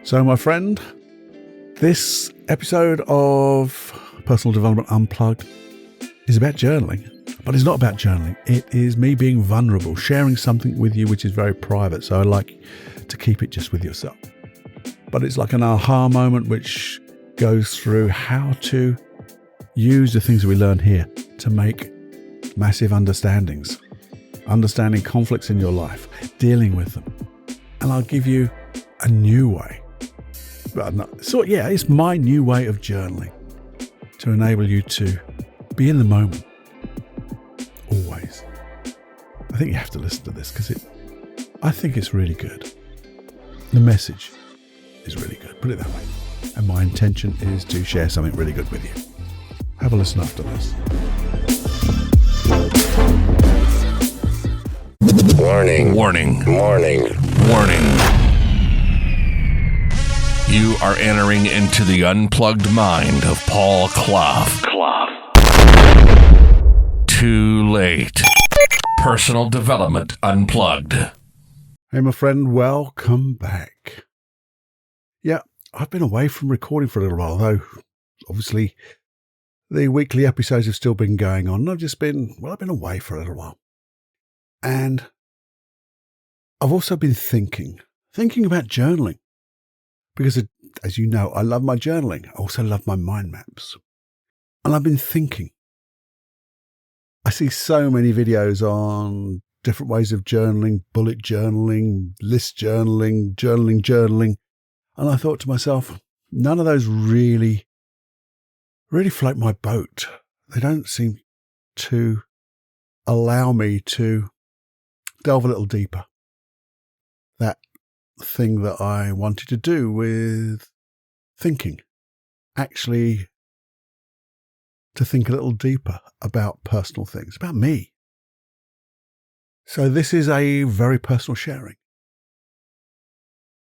So, my friend, this episode of Personal Development Unplugged is about journaling, but it's not about journaling. It is me being vulnerable, sharing something with you which is very private, so I like to keep it just with yourself. But it's like an aha moment which goes through how to use the things that we learn here to make massive understanding conflicts in your life, dealing with them. And I'll give you a new way. It's my new way of journaling to enable you to be in the moment. Always. I think you have to listen to this because I think it's really good. The message is really good, put it that way. And my intention is to share something really good with you. Have a listen after this. Warning. Warning. Warning. Warning. You are entering into the unplugged mind of Paul Clough. Too late. Personal Development Unplugged. Hey, my friend, welcome back. Yeah, I've been away from recording for a little while, though obviously the weekly episodes have still been going on. I've been away for a little while. And I've also been thinking about journaling. Because, as you know, I love my journaling. I also love my mind maps. And I've been thinking. I see so many videos on different ways of journaling, bullet journaling, list journaling. And I thought to myself, none of those really float my boat. They don't seem to allow me to delve a little deeper. That thing that I wanted to do with thinking, actually to think a little deeper about personal things, about me. So this is a very personal sharing,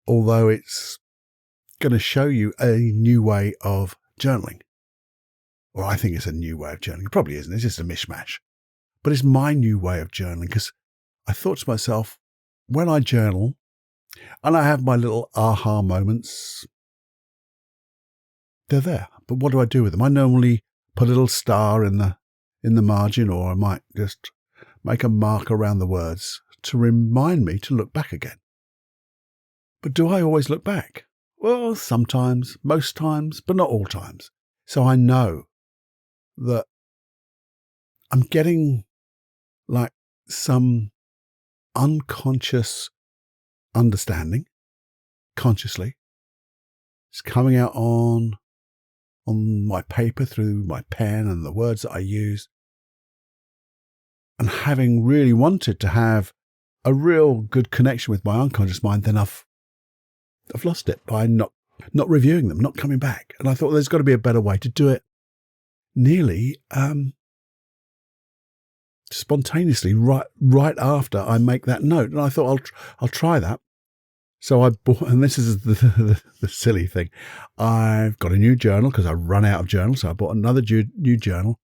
although it's going to show you a new way of journaling. Or I think it's a new way of journaling. It probably isn't. It's just a mishmash. But it's my new way of journaling because I thought to myself, when I journal, and I have my little aha moments, they're there. But what do I do with them? I normally put a little star in the margin, or I might just make a mark around the words to remind me to look back again. But do I always look back? Well, sometimes, most times, but not all times. So I know that I'm getting like some unconscious understanding, consciously. It's coming out on my paper through my pen and the words that I use. And having really wanted to have a real good connection with my unconscious mind, then I've lost it by not reviewing them, not coming back. And I thought there's got to be a better way to do it nearly spontaneously right after I make that note. And I thought I'll try that. So I bought, and this is the silly thing, I've got a new journal because I run out of journals. So I bought another new journal.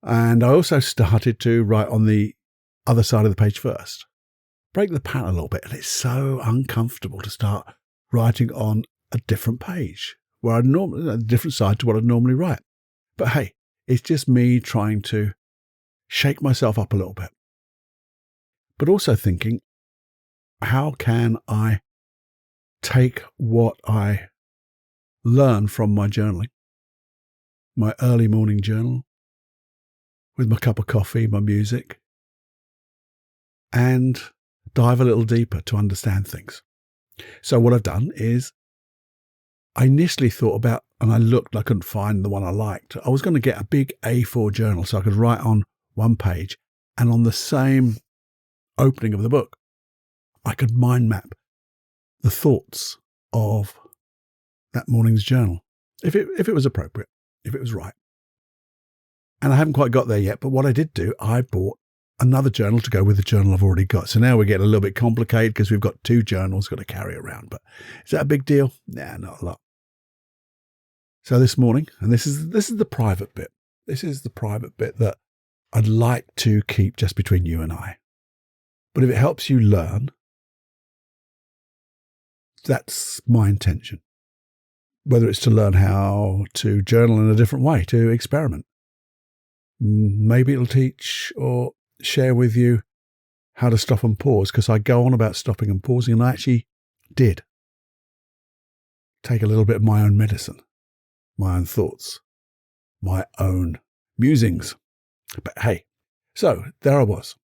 And I also started to write on the other side of the page first. Break the pattern a little bit. And it's so uncomfortable to start writing on a different page, where a different side to what I'd normally write. But hey, it's just me trying to shake myself up a little bit. But also thinking, how can I take what I learn from my journaling, my early morning journal, with my cup of coffee, my music, and dive a little deeper to understand things. So what I've done is I initially thought about, and I couldn't find the one I liked. I was going to get a big A4 journal so I could write on one page, and on the same opening of the book, I could mind map the thoughts of that morning's journal, if it was appropriate, if it was right. And I haven't quite got there yet, but what I did do, I bought another journal to go with the journal I've already got. So now we're getting a little bit complicated because we've got two journals got to carry around. But is that a big deal? Nah, not a lot. So this morning, and this is the private bit. This is the private bit that I'd like to keep just between you and I. But if it helps you learn That's my intention. Whether it's to learn how to journal in a different way, to experiment. Maybe it'll teach or share with you how to stop and pause, because I go on about stopping and pausing, and I actually did take a little bit of my own medicine, my own thoughts, my own musings. But hey, so there I was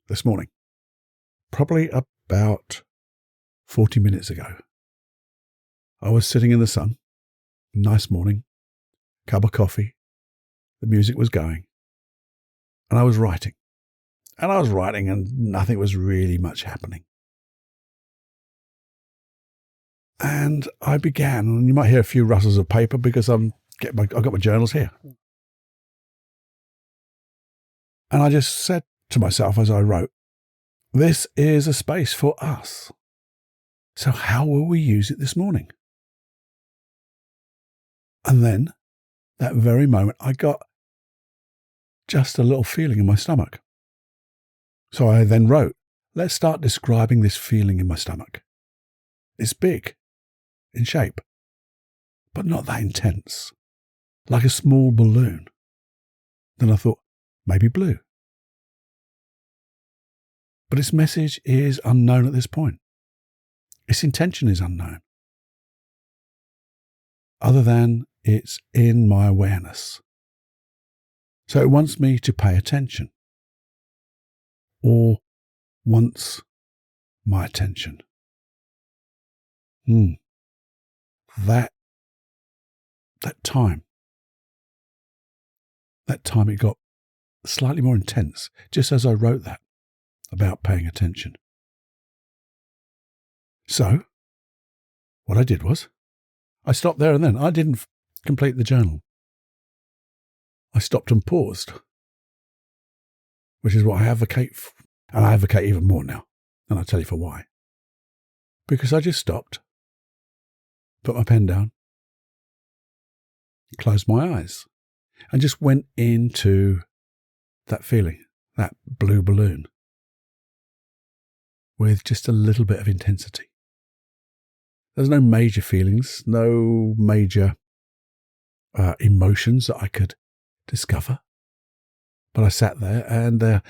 this morning, probably about 40 minutes ago. I was sitting in the sun, nice morning, cup of coffee, the music was going, and I was writing. And nothing was really much happening. And I began, and you might hear a few rustles of paper because I've got my journals here. And I just said to myself as I wrote, this is a space for us. So how will we use it this morning? And then, that very moment, I got just a little feeling in my stomach. So I then wrote, let's start describing this feeling in my stomach. It's big in shape, but not that intense, like a small balloon. Then I thought, maybe blue. But its message is unknown at this point. Its intention is unknown, other than it's in my awareness. So it wants me to pay attention, or wants my attention. That time it got slightly more intense, just as I wrote that, about paying attention. So, what I did was, I stopped there and then. I didn't complete the journal. I stopped and paused, which is what I advocate, and I advocate even more now, and I'll tell you for why. Because I just stopped, put my pen down, closed my eyes, and just went into that feeling, that blue balloon, with just a little bit of intensity. There's no major feelings, no major emotions that I could discover. But I sat there, and the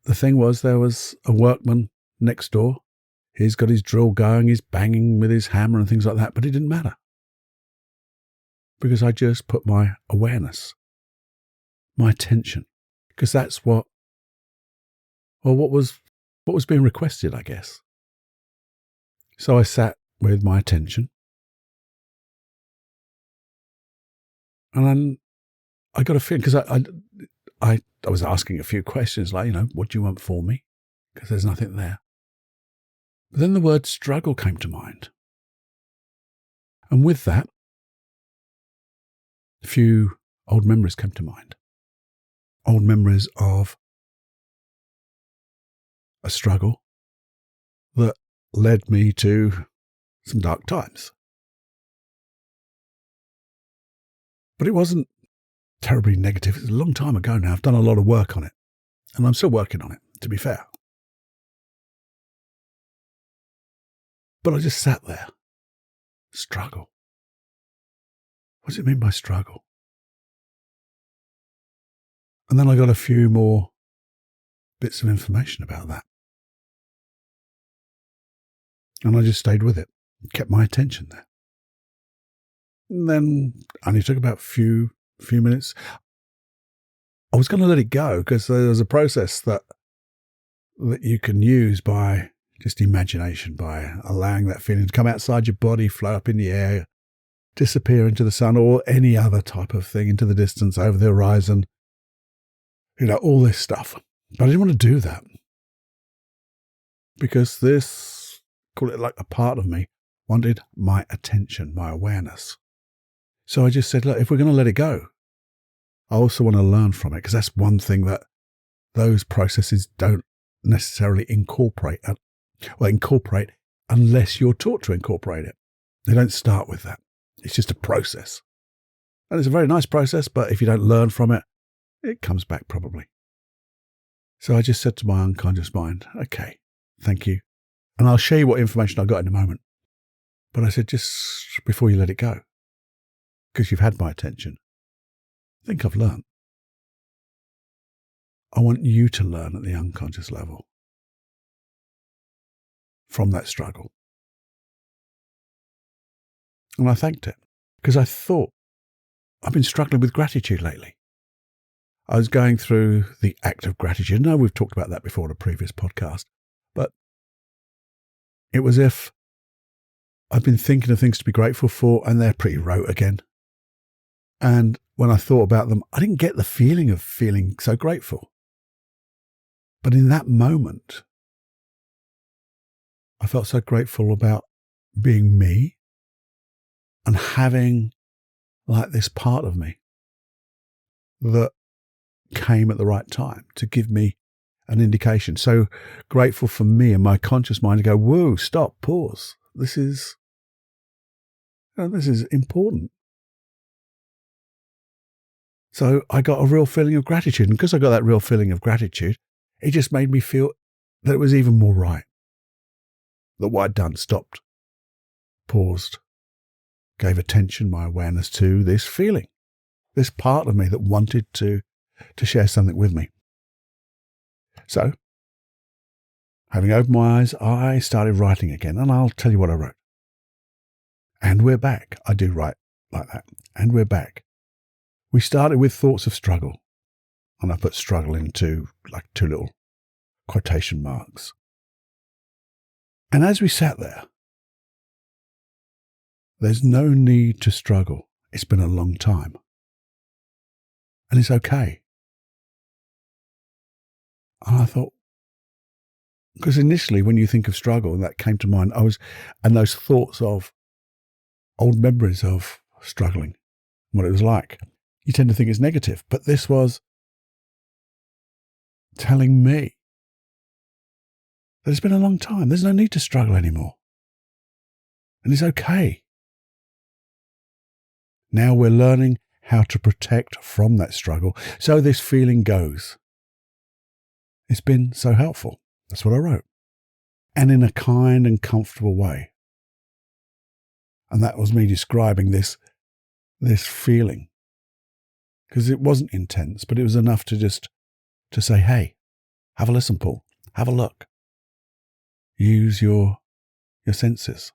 thing was, there was a workman next door. He's got his drill going, he's banging with his hammer and things like that, but it didn't matter. Because I just put my awareness, my attention, because that's what was being requested, I guess. So I sat with my attention, and then I got a feeling, because I was asking a few questions like, what do you want for me? Because there's nothing there. But then the word struggle came to mind. And with that, a few old memories came to mind. Old memories of a struggle that led me to some dark times. But it wasn't terribly negative. It's a long time ago now. I've done a lot of work on it, and I'm still working on it, to be fair. But I just sat there. Struggle. What does it mean by struggle? And then I got a few more bits of information about that. And I just stayed with it, kept my attention there. And then only took about a few minutes. I was going to let it go, because there's a process that you can use by just imagination, by allowing that feeling to come outside your body, float up in the air, disappear into the sun, or any other type of thing, into the distance, over the horizon, all this stuff. But I didn't want to do that, because this, call it like a part of me, wanted my attention, my awareness. So I just said, look, if we're going to let it go, I also want to learn from it, because that's one thing that those processes don't necessarily incorporate unless you're taught to incorporate it. They don't start with that. It's just a process. And it's a very nice process, but if you don't learn from it, it comes back probably. So I just said to my unconscious mind, okay, thank you And I'll share you what information I got in a moment. But I said, just before you let it go, because you've had my attention, I think I've learned. I want you to learn at the unconscious level from that struggle. And I thanked it because I thought I've been struggling with gratitude lately. I was going through the act of gratitude. No, we've talked about that before in a previous podcast, but it was if I've been thinking of things to be grateful for and they're pretty rote again. And when I thought about them, I didn't get the feeling of feeling so grateful. But in that moment, I felt so grateful about being me and having like this part of me that came at the right time to give me an indication. So grateful for me and my conscious mind to go, whoa, stop, pause. This is important. So I got a real feeling of gratitude. And because I got that real feeling of gratitude, it just made me feel that it was even more right. That what I'd done, stopped, paused, gave attention, my awareness to this feeling, this part of me that wanted to share something with me. So, having opened my eyes, I started writing again, and I'll tell you what I wrote. And we're back. I do write like that. And we're back. We started with thoughts of struggle, and I put struggle into like 2 little quotation marks. And as we sat there, there's no need to struggle. It's been a long time. And it's okay. And I thought, because initially when you think of struggle, and that came to mind, and those thoughts of old memories of struggling, what it was like, you tend to think it's negative. But this was telling me that it's been a long time. There's no need to struggle anymore. And it's okay. Now we're learning how to protect from that struggle. So this feeling goes. It's been so helpful. That's what I wrote. And in a kind and comfortable way. And that was me describing this feeling. Because it wasn't intense, but it was enough to say, hey, have a listen, Paul. Have a look. Use your senses.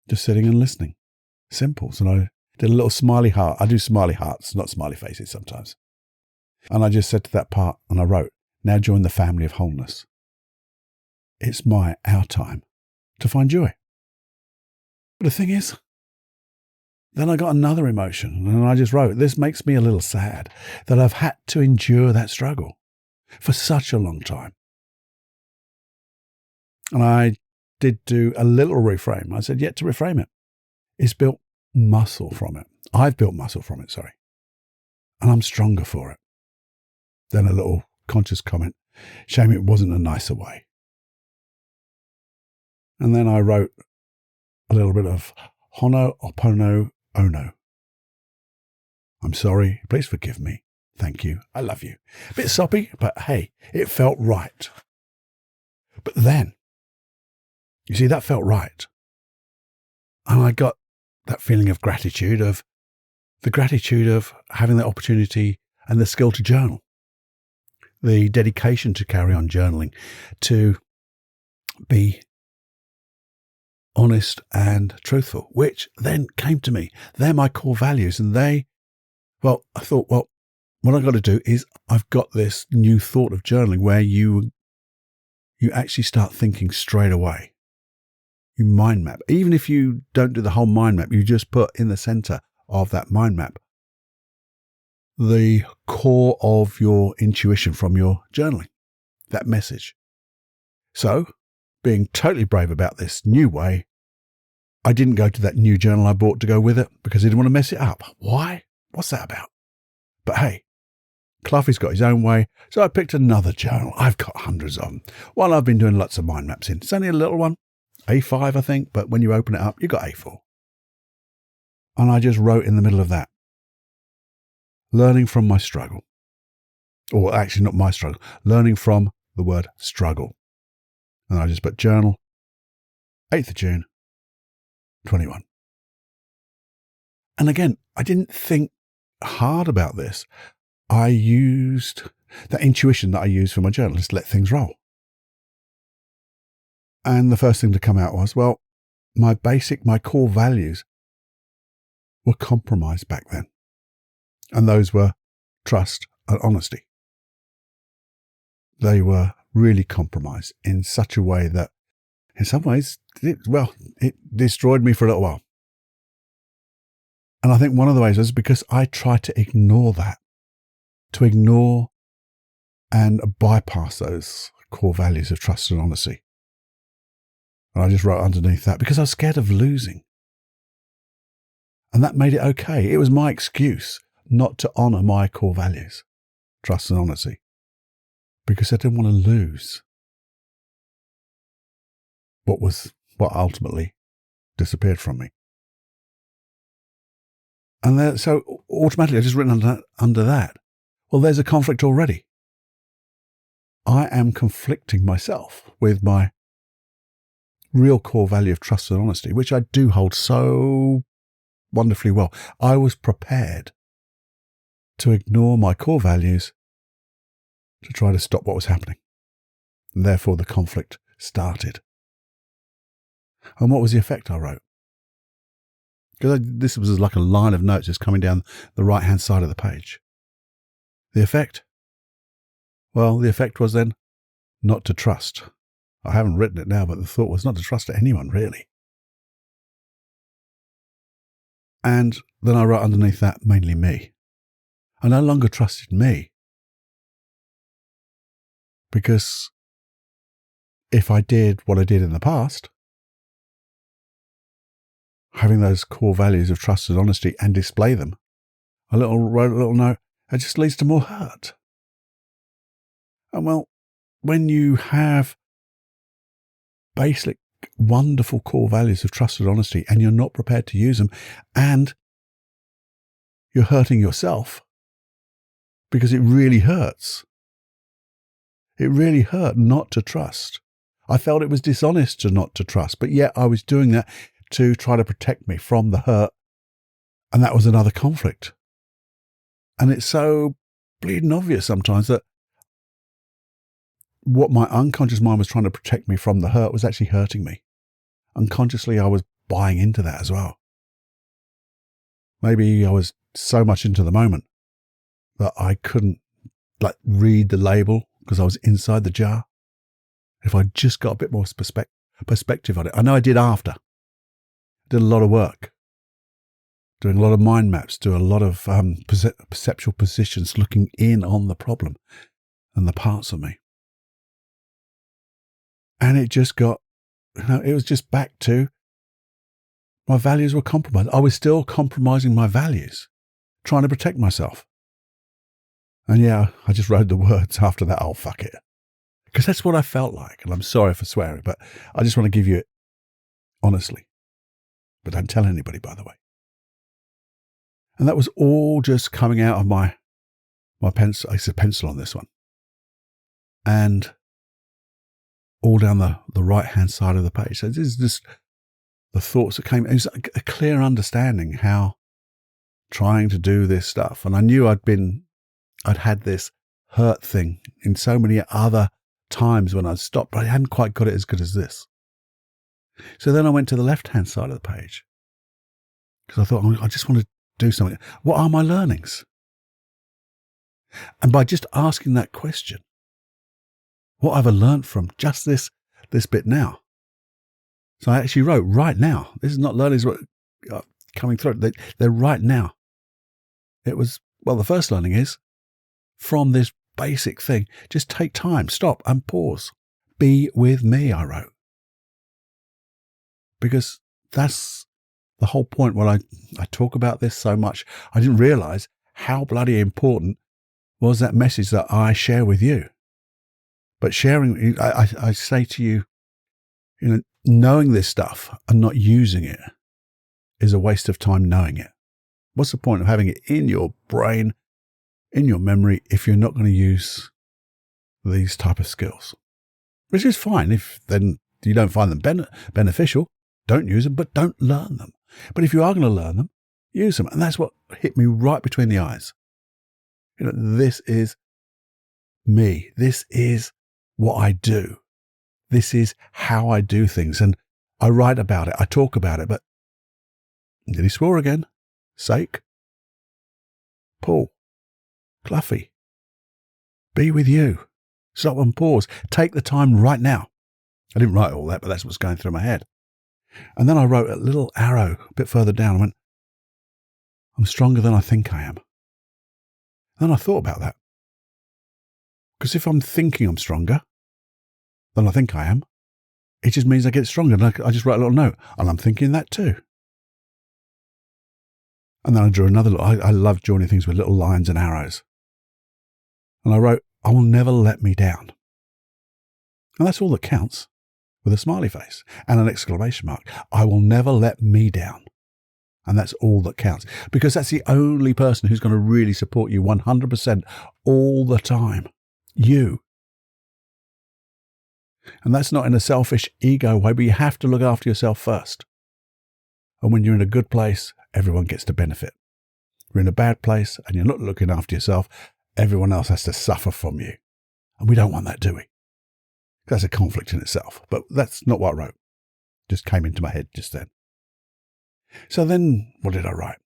Just sitting and listening. Simple. So I did a little smiley heart. I do smiley hearts, not smiley faces sometimes. And I just said to that part, and I wrote, now join the family of wholeness. It's our time to find joy. But the thing is, then I got another emotion, and I just wrote, this makes me a little sad that I've had to endure that struggle for such a long time. And I did do a little reframe. I said, yet to reframe it. It's built muscle from it. I've built muscle from it, sorry. And I'm stronger for it. Then a little conscious comment. Shame it wasn't a nicer way. And then I wrote a little bit of Hono Opono Ono. I'm sorry. Please forgive me. Thank you. I love you. A bit soppy, but hey, it felt right. But then, you see, that felt right. And I got that feeling of gratitude, of the gratitude of having the opportunity and the skill to journal, the dedication to carry on journaling, to be honest and truthful, which then came to me. They're my core values. And I thought, what I've got to do is I've got this new thought of journaling where you actually start thinking straight away. You mind map. Even if you don't do the whole mind map, you just put in the center of that mind map the core of your intuition from your journaling, that message. So, being totally brave about this new way, I didn't go to that new journal I bought to go with it because I didn't want to mess it up. Why? What's that about? But hey, Cluffy's got his own way, so I picked another journal. I've got hundreds of them. One I've been doing lots of mind maps in. It's only a little one, A5 I think, but when you open it up, you've got A4. And I just wrote in the middle of that, learning from my struggle. Or actually not my struggle, learning from the word struggle. And I just put journal, 8th of June, 21. And again, I didn't think hard about this. I used that intuition that I use for my journal, just let things roll. And the first thing to come out was, well, my core values were compromised back then. And those were trust and honesty. They were really compromised in such a way that in some ways, it destroyed me for a little while. And I think one of the ways was because I tried to ignore that, to ignore and bypass those core values of trust and honesty. And I just wrote underneath that because I was scared of losing. And that made it okay. It was my excuse not to honor my core values, trust and honesty, because I didn't want to lose what ultimately disappeared from me. And so automatically I just written under that, well, there's a conflict already. I am conflicting myself with my real core value of trust and honesty, which I do hold so wonderfully well. I was prepared to ignore my core values to try to stop what was happening. And therefore the conflict started. And what was the effect I wrote? Because this was like a line of notes just coming down the right-hand side of the page. The effect? Well, the effect was then not to trust. I haven't written it now, but the thought was not to trust anyone, really. And then I wrote underneath that, mainly me. I no longer trusted me. Because if I did what I did in the past, having those core values of trust and honesty and display them, wrote a little note, it just leads to more hurt. And well, when you have basic, wonderful core values of trust and honesty and you're not prepared to use them and you're hurting yourself because it really hurts. It really hurt not to trust. I felt it was dishonest to not to trust, but yet I was doing that to try to protect me from the hurt. And that was another conflict. And it's so bleeding obvious sometimes that what my unconscious mind was trying to protect me from the hurt was actually hurting me. Unconsciously, I was buying into that as well. Maybe I was so much into the moment that I couldn't read the label because I was inside the jar. If I just got a bit more perspective on it. I know I did after. Did a lot of work. Doing a lot of mind maps, doing a lot of perceptual positions, looking in on the problem and the parts of me. And it just got, it was just back to my values were compromised. I was still compromising my values, trying to protect myself. And yeah, I just wrote the words after that, oh, fuck it. Because that's what I felt like. And I'm sorry for swearing, but I just want to give you it honestly. But don't tell anybody, by the way. And that was all just coming out of my pencil. I said pencil on this one. And all down the right-hand side of the page. So this is just the thoughts that came. It was a clear understanding how trying to do this stuff. And I knew I'd had this hurt thing in so many other times when I'd stopped, but I hadn't quite got it as good as this. So then I went to the left-hand side of the page because I thought, I just want to do something. What are my learnings? And by just asking that question, what have I learned from just this bit now? So I actually wrote right now. This is not learnings coming through. They're right now. It was, well, the first learning is from this basic thing, just take time, stop and pause. Be with me, I wrote. Because that's the whole point when I talk about this so much. I didn't realize how bloody important was that message that I share with you. But sharing, I say to you, knowing this stuff and not using it is a waste of time knowing it. What's the point of having it in your brain, in your memory, if you're not going to use these type of skills? which is fine if then you don't find them beneficial. Don't use them, but don't learn them. But if you are going to learn them, use them. And that's what hit me right between the eyes. This is me. This is what I do. This is how I do things. And I write about it. I talk about it. But did he swore again? Sake? Paul. Cluffy. Be with you. Stop and pause. Take the time right now. I didn't write all that, but that's what's going through my head. And then I wrote a little arrow a bit further down. I went, I'm stronger than I think I am. And then I thought about that. Because if I'm thinking I'm stronger than I think I am, it just means I get stronger. And I just write a little note. And I'm thinking that too. And then I drew another. I love drawing things with little lines and arrows. And I wrote, I will never let me down. And that's all that counts, with a smiley face and an exclamation mark. I will never let me down. And that's all that counts. Because that's the only person who's going to really support you 100% all the time. You. And that's not in a selfish ego way, but you have to look after yourself first. And when you're in a good place, everyone gets to benefit. You're in a bad place and you're not looking after yourself, everyone else has to suffer from you. And we don't want that, do we? That's a conflict in itself. But that's not what I wrote. Just came into my head just then. So then, what did I write?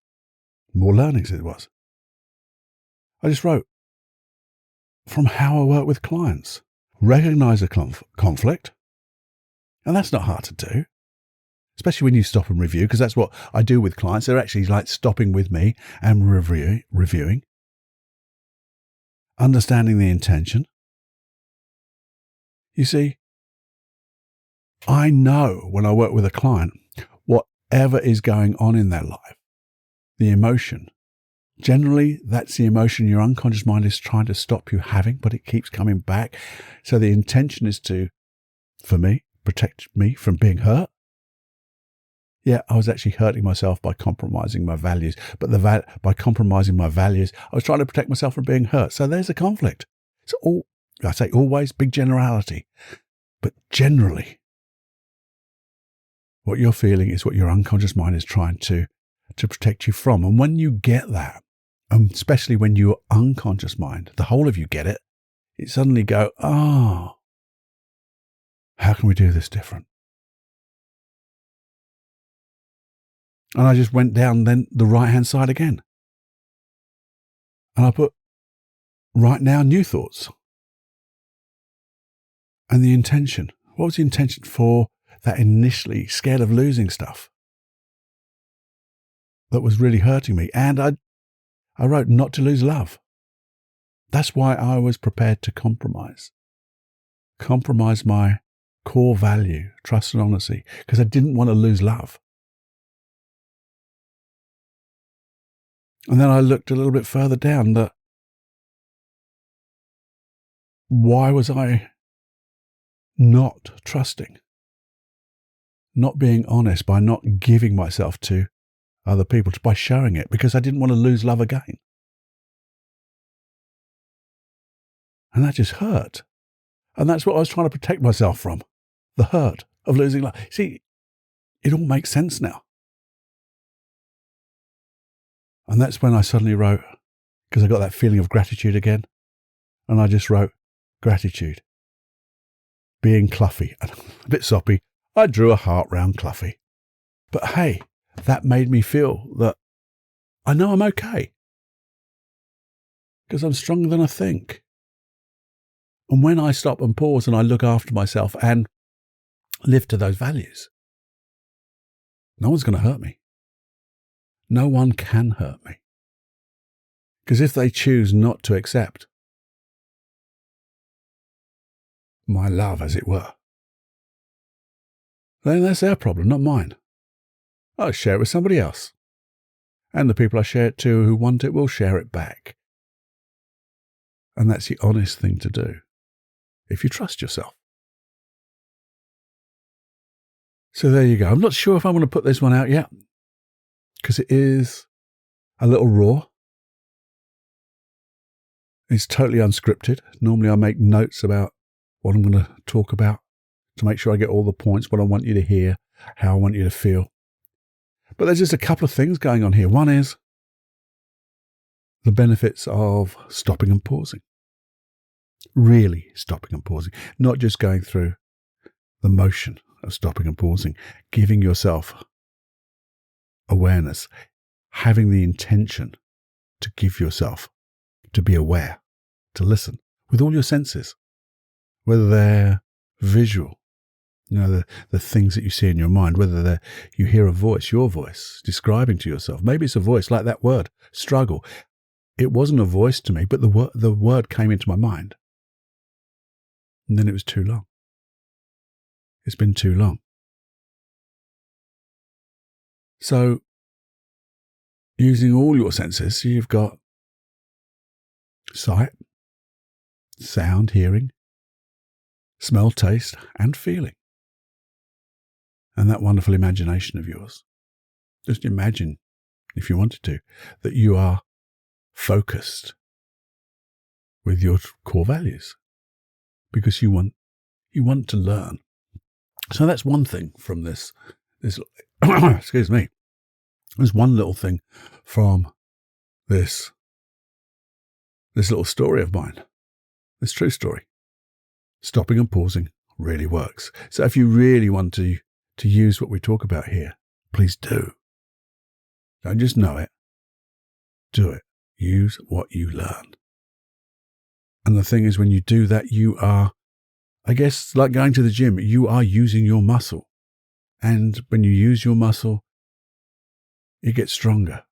More learnings it was. I just wrote, from how I work with clients, recognize a conflict. And that's not hard to do. Especially when you stop and review, because that's what I do with clients. They're actually like stopping with me and reviewing. Understanding the intention. You see, I know when I work with a client, whatever is going on in their life, the emotion, generally that's the emotion your unconscious mind is trying to stop you having, but it keeps coming back. So the intention is to, for me, protect me from being hurt. Yeah, I was actually hurting myself by compromising my values. But by compromising my values, I was trying to protect myself from being hurt. So there's a conflict. It's I say always, big generality. But generally, what you're feeling is what your unconscious mind is trying to protect you from. And when you get that, especially when your unconscious mind, the whole of you get it, it suddenly go, how can we do this different? And I just went down then the right-hand side again. And I put, right now, new thoughts. And the intention. What was the intention for that initially scared of losing stuff that was really hurting me? And I wrote not to lose love. That's why I was prepared to compromise. Compromise my core value, trust and honesty, because I didn't want to lose love. And then I looked a little bit further down that why was I not trusting, not being honest, by not giving myself to other people, by showing it, because I didn't want to lose love again. And that just hurt. And that's what I was trying to protect myself from, the hurt of losing love. See, it all makes sense now. And that's when I suddenly wrote, because I got that feeling of gratitude again, and I just wrote, gratitude. Being Cluffy. And a bit soppy, I drew a heart round Cluffy. But hey, that made me feel that I know I'm okay. Because I'm stronger than I think. And when I stop and pause and I look after myself and live to those values, no one's going to hurt me. No one can hurt me. Because if they choose not to accept my love, as it were, then that's their problem, not mine. I'll share it with somebody else. And the people I share it to who want it will share it back. And that's the honest thing to do, if you trust yourself. So there you go. I'm not sure if I want to put this one out yet, because it is a little raw. It's totally unscripted. Normally I make notes about what I'm going to talk about, to make sure I get all the points, what I want you to hear, how I want you to feel. But there's just a couple of things going on here. One is the benefits of stopping and pausing. Really stopping and pausing. Not just going through the motion of stopping and pausing. Giving yourself awareness. Having the intention to give yourself, to be aware, to listen with all your senses. Whether they're visual, the things that you see in your mind, whether you hear a voice, your voice, describing to yourself. Maybe it's a voice like that word, struggle. It wasn't a voice to me, but the word came into my mind. And then it was too long. It's been too long. So, using all your senses, you've got sight, sound, hearing, smell, taste, and feeling. And that wonderful imagination of yours. Just imagine, if you wanted to, that you are focused with your core values because you want to learn. So that's one thing from this excuse me. There's one little thing from this little story of mine, this true story. Stopping and pausing really works. So if you really want to use what we talk about here, please do. Don't just know it. Do it. Use what you learn. And the thing is, when you do that, you are, I guess, like going to the gym, you are using your muscle. And when you use your muscle, it gets stronger.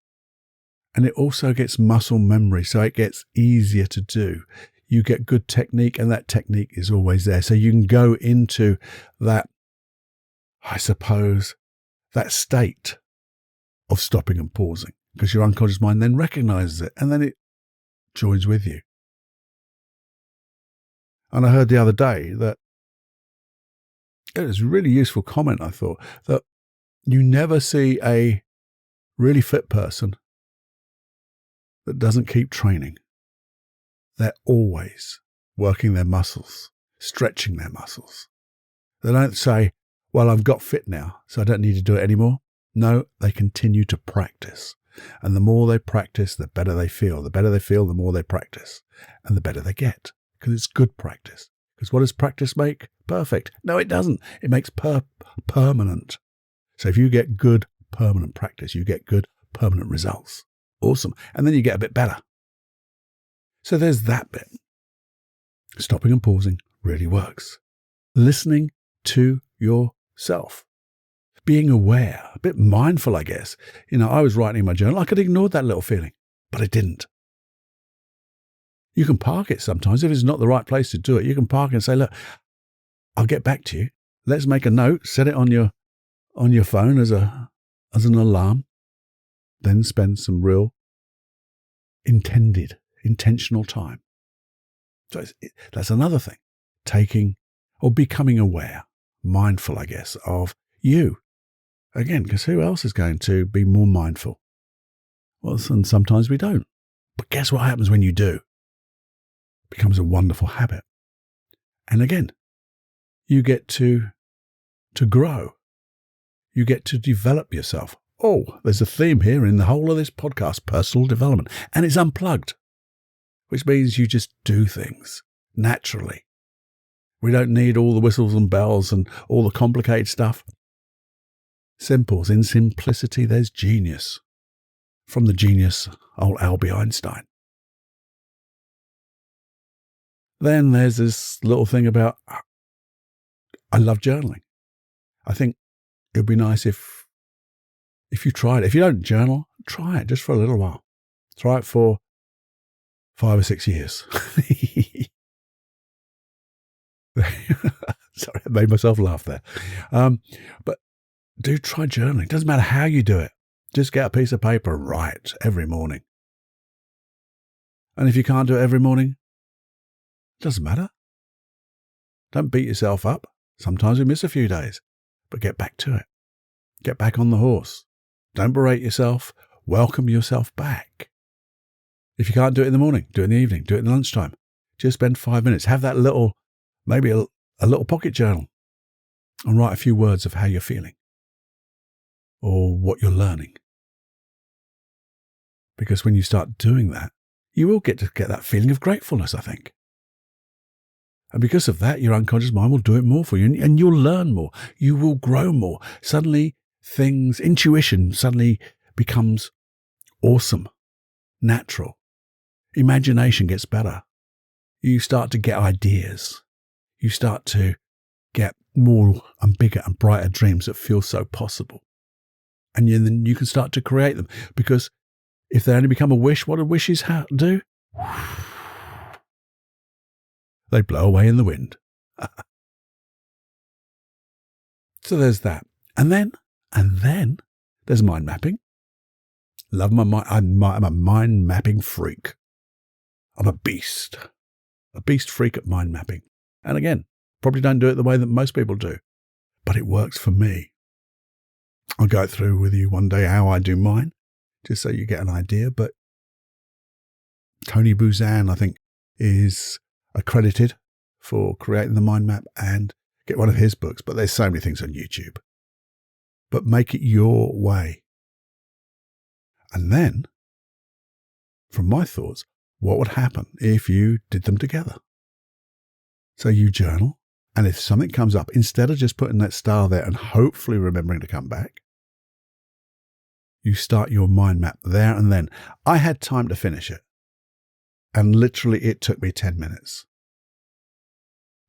And it also gets muscle memory, so it gets easier to do. You get good technique, and that technique is always there. So you can go into that, I suppose, that state of stopping and pausing, because your unconscious mind then recognizes it, and then it joins with you. And I heard the other day that it was a really useful comment, I thought, that you never see a really fit person that doesn't keep training. They're always working their muscles, stretching their muscles. They don't say, well, I've got fit now, so I don't need to do it anymore. No, they continue to practice. And the more they practice, the better they feel. The better they feel, the more they practice. And the better they get, because it's good practice. Because what does practice make? Perfect. No, it doesn't. It makes permanent. So if you get good permanent practice, you get good permanent results. Awesome. And then you get a bit better. So there's that bit. Stopping and pausing really works. Listening to yourself. Being aware, a bit mindful, I guess. I was writing in my journal. I could ignore that little feeling, but I didn't. You can park it sometimes. If it's not the right place to do it, you can park it and say, look, I'll get back to you. Let's make a note, set it on your phone as an alarm. Then spend some real intentional time. So that's another thing. Taking or becoming aware, mindful, I guess, of you. Again, because who else is going to be more mindful? Well, and sometimes we don't. But guess what happens when you do? It becomes a wonderful habit. And again, you get to grow. You get to develop yourself. Oh, there's a theme here in the whole of this podcast, personal development. And it's unplugged, which means you just do things naturally. We don't need all the whistles and bells and all the complicated stuff. Simples. In simplicity, there's genius. From the genius, old Albie Einstein. Then there's this little thing about, I love journaling. I think it would be nice if you tried it. If you don't journal, try it just for a little while. Try it for 5 or 6 years. Sorry, I made myself laugh there. But do try journaling. It doesn't matter how you do it. Just get a piece of paper and write every morning. And if you can't do it every morning, it doesn't matter. Don't beat yourself up. Sometimes we miss a few days, but get back to it. Get back on the horse. Don't berate yourself. Welcome yourself back. If you can't do it in the morning, do it in the evening, do it in lunchtime. Just spend 5 minutes. Have that little Maybe a little pocket journal and write a few words of how you're feeling or what you're learning. Because when you start doing that, you will get that feeling of gratefulness, I think. And because of that, your unconscious mind will do it more for you, and you'll learn more. You will grow more. Suddenly, intuition suddenly becomes awesome, natural. Imagination gets better. You start to get ideas. You start to get more and bigger and brighter dreams that feel so possible. And then you can start to create them. Because if they only become a wish, what do wishes do? They blow away in the wind. So there's that. And then there's mind mapping. Love my mind. I'm a mind mapping freak. I'm a beast freak at mind mapping. And again, probably don't do it the way that most people do, but it works for me. I'll go through with you one day how I do mine, just so you get an idea. But Tony Buzan, I think, is accredited for creating the mind map, and get one of his books. But there's so many things on YouTube. But make it your way. And then, from my thoughts, what would happen if you did them together? So you journal, and if something comes up, instead of just putting that star there and hopefully remembering to come back, you start your mind map there and then. I had time to finish it, and literally it took me 10 minutes.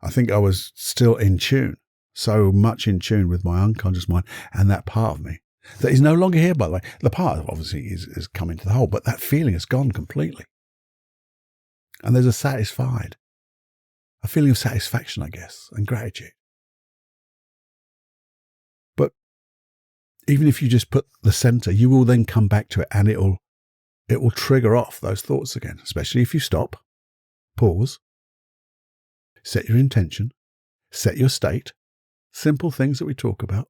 I think I was still in tune, so much in tune with my unconscious mind and that part of me that is no longer here, by the way. The part obviously is coming to the whole, but that feeling has gone completely. And there's a feeling of satisfaction, I guess, and gratitude. But even if you just put the center, you will then come back to it, and it will trigger off those thoughts again, especially if you stop, pause, set your intention, set your state, simple things that we talk about,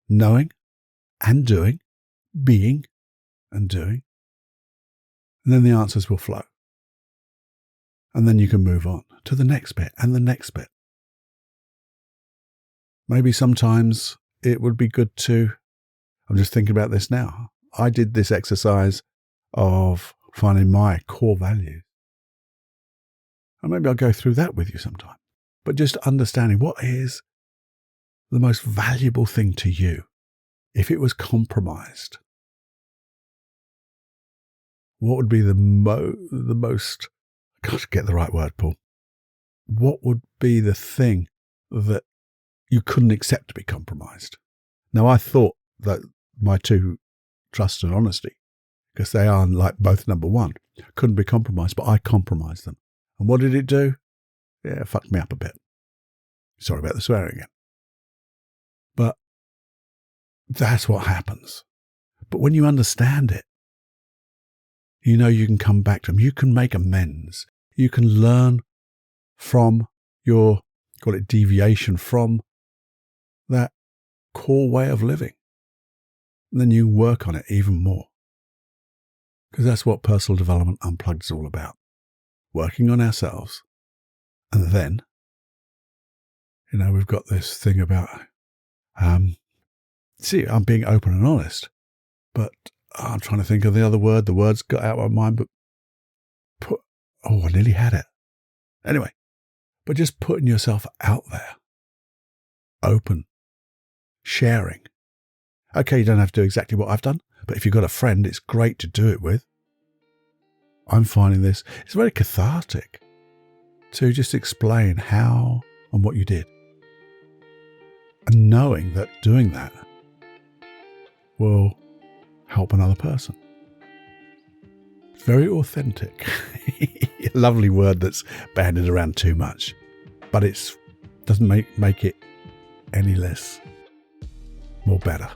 knowing and doing, being and doing, and then the answers will flow. And then you can move on to the next bit and the next bit. Maybe sometimes it would be good to, I'm just thinking about this now. I did this exercise of finding my core values. And maybe I'll go through that with you sometime. But just understanding what is the most valuable thing to you if it was compromised. What would be the most, gosh, get the right word, Paul. What would be the thing that you couldn't accept to be compromised? Now, I thought that my two, trust and honesty, because they are like both number one, couldn't be compromised, but I compromised them. And what did it do? Yeah, it fucked me up a bit. Sorry about the swearing again. But that's what happens. But when you understand it, you know you can come back to them. You can make amends. You can learn from your, call it deviation, from that core way of living. And then you work on it even more. Because that's what Personal Development Unplugged is all about. Working on ourselves. And then, we've got this thing about, I'm being open and honest, but I'm trying to think of the other word. The words got out of my mind, but I nearly had it. Anyway, but just putting yourself out there, open, sharing. Okay, you don't have to do exactly what I've done, but if you've got a friend, it's great to do it with. I'm finding this, it's very cathartic to just explain how and what you did. And knowing that doing that will help another person. It's very authentic. A lovely word that's bandied around too much, but it doesn't make it any less more better.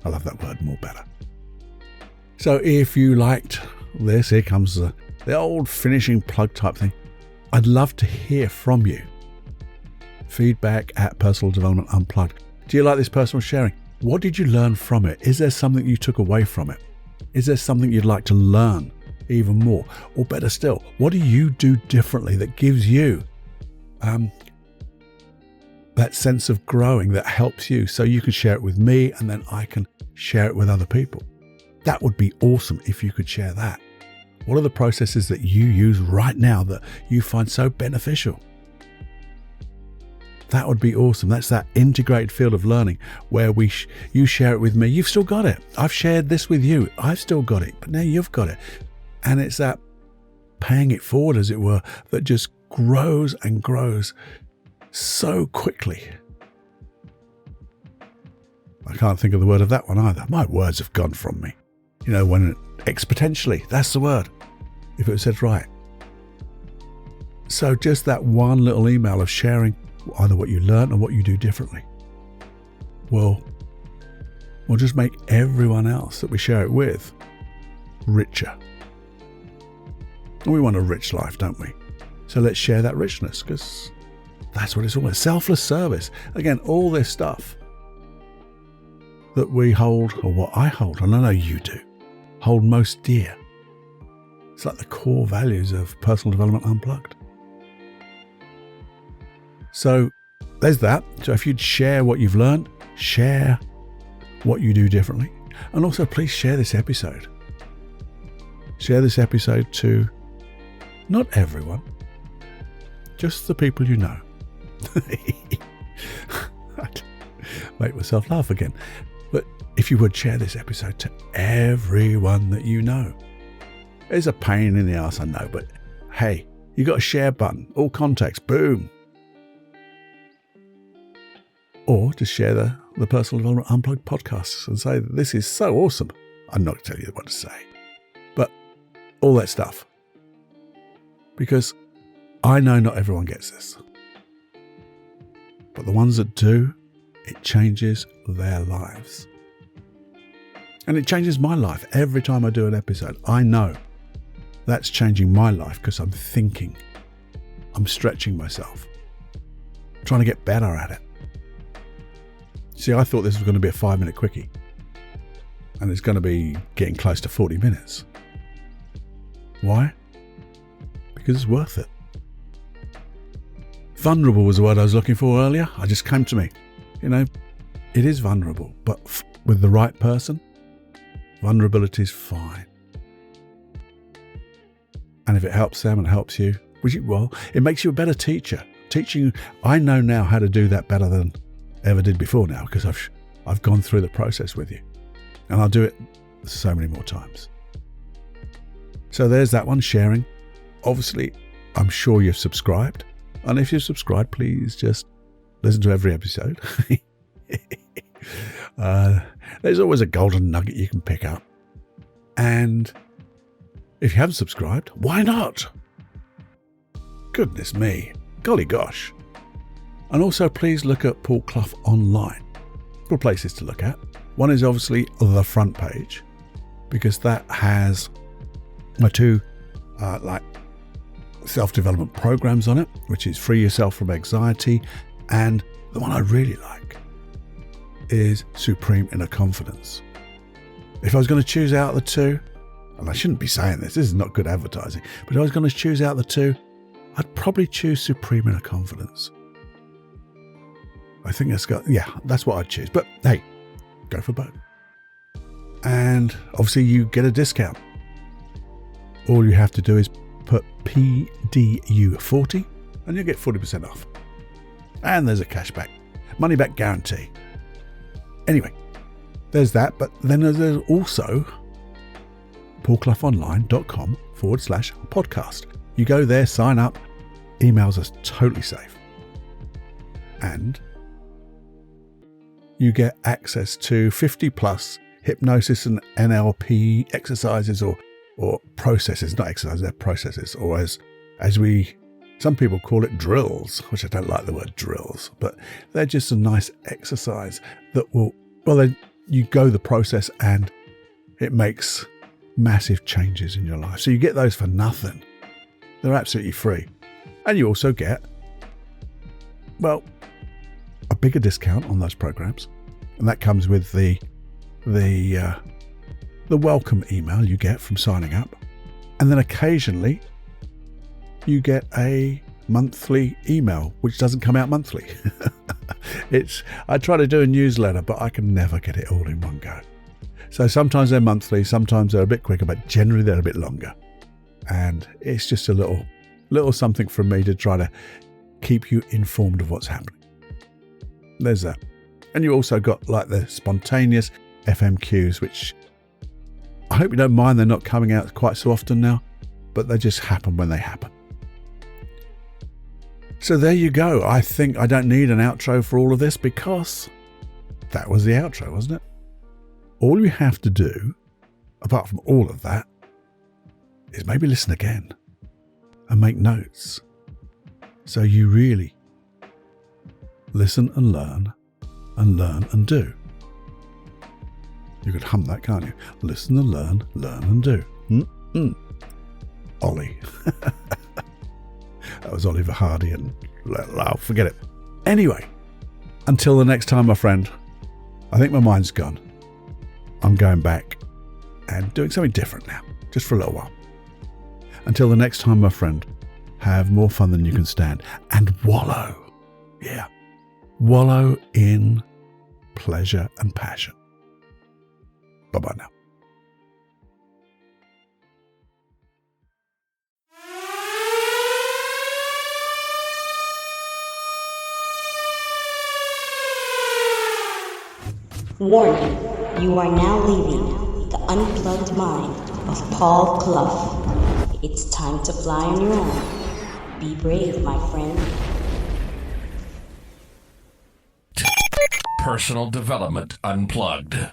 I love that word, more better. So if you liked this, here comes the old finishing plug type thing. I'd love to hear from you. Feedback at Personal Development Unplugged. Do you like this personal sharing? What did you learn from it? Is there something you took away from it? Is there something you'd like to learn even more? Or better still, what do you do differently that gives you that sense of growing that helps you, so you can share it with me and then I can share it with other people. That would be awesome if you could share that. What are the processes that you use right now that you find so beneficial? That would be awesome. That's that integrated field of learning where you share it with me. You've still got it. I've shared this with you. I've still got it, but now you've got it. And it's that paying it forward, as it were, that just grows and grows so quickly. I can't think of the word of that one either. My words have gone from me. When exponentially, that's the word, if it was said right. So just that one little email of sharing either what you learn or what you do differently will just make everyone else that we share it with richer. And we want a rich life, don't we? So let's share that richness, because that's what it's all about. Selfless service. Again, all this stuff that we hold, or what I hold, and I know you do, hold most dear. It's like the core values of Personal Development Unplugged. So there's that. So if you'd share what you've learned, share what you do differently. And also please share this episode. Share this episode to not everyone, just the people you know. I'd make myself laugh again. But if you would share this episode to everyone that you know. It's a pain in the ass, I know, but hey, you got a share button, all contacts, boom. Or just share the Personal Development Unplugged podcasts and say, this is so awesome. I'm not going to tell you what to say, but all that stuff. Because I know not everyone gets this. But the ones that do, it changes their lives. And it changes my life every time I do an episode. I know that's changing my life because I'm thinking, I'm stretching myself, trying to get better at it. See, I thought this was going to be a 5-minute quickie, and it's going to be getting close to 40 minutes. Why? Because it's worth it. Vulnerable was the word I was looking for earlier. It just came to me. It is vulnerable, but with the right person, vulnerability is fine. And if it helps them and helps you, it makes you a better teacher. Teaching, I know now how to do that better than ever did before now, because I've gone through the process with you, and I'll do it so many more times. So there's that one, sharing. Obviously, I'm sure you've subscribed, and if you've subscribed, please just listen to every episode. There's always a golden nugget you can pick up, and if you haven't subscribed, why not? Goodness me, golly gosh. And also, please look at Paul Clough online. Couple places to look at. One is obviously the front page, because that has my two self-development programs on it, which is Free Yourself from Anxiety, and the one I really like is Supreme Inner Confidence. If I was going to choose out the two, and I shouldn't be saying this is not good advertising, but if I was going to choose out the two, I'd probably choose Supreme Inner Confidence. I think that's what I'd choose. But hey, go for both. And obviously you get a discount. All you have to do is put PDU40 and you'll get 40% off. And there's a cashback, money back guarantee. Anyway, there's that. But then there's also paulcloughonline.com/podcast. You go there, sign up. Emails are totally safe. And you get access to 50 plus hypnosis and NLP exercises or processes, not exercises, they're processes, or as some people call it, drills, which I don't like the word drills, but they're just a nice exercise that you go the process and it makes massive changes in your life. So you get those for nothing. They're absolutely free. And you also get, a bigger discount on those programs. And that comes with the welcome email you get from signing up. And then occasionally you get a monthly email, which doesn't come out monthly. I try to do a newsletter, but I can never get it all in one go. So sometimes they're monthly, sometimes they're a bit quicker, but generally they're a bit longer. And it's just a little something from me to try to keep you informed of what's happening. There's that. And you also got like the spontaneous FMQs, which I hope you don't mind. They're not coming out quite so often now, but they just happen when they happen. So there you go. I think I don't need an outro for all of this because that was the outro, wasn't it? All you have to do, apart from all of that, is maybe listen again and make notes. So you really listen and learn and do. You could hum that, can't you? Listen and learn and do. Ollie. That was Oliver Hardy and forget it. Anyway, until the next time, my friend, I think my mind's gone. I'm going back and doing something different now, just for a little while. Until the next time, my friend, have more fun than you can stand and wallow. Yeah. Wallow in pleasure and passion. Bye-bye now. Warning, you are now leaving the unplugged mind of Paul Clough. It's time to fly on your own. Be brave, my friend. Personal Development Unplugged.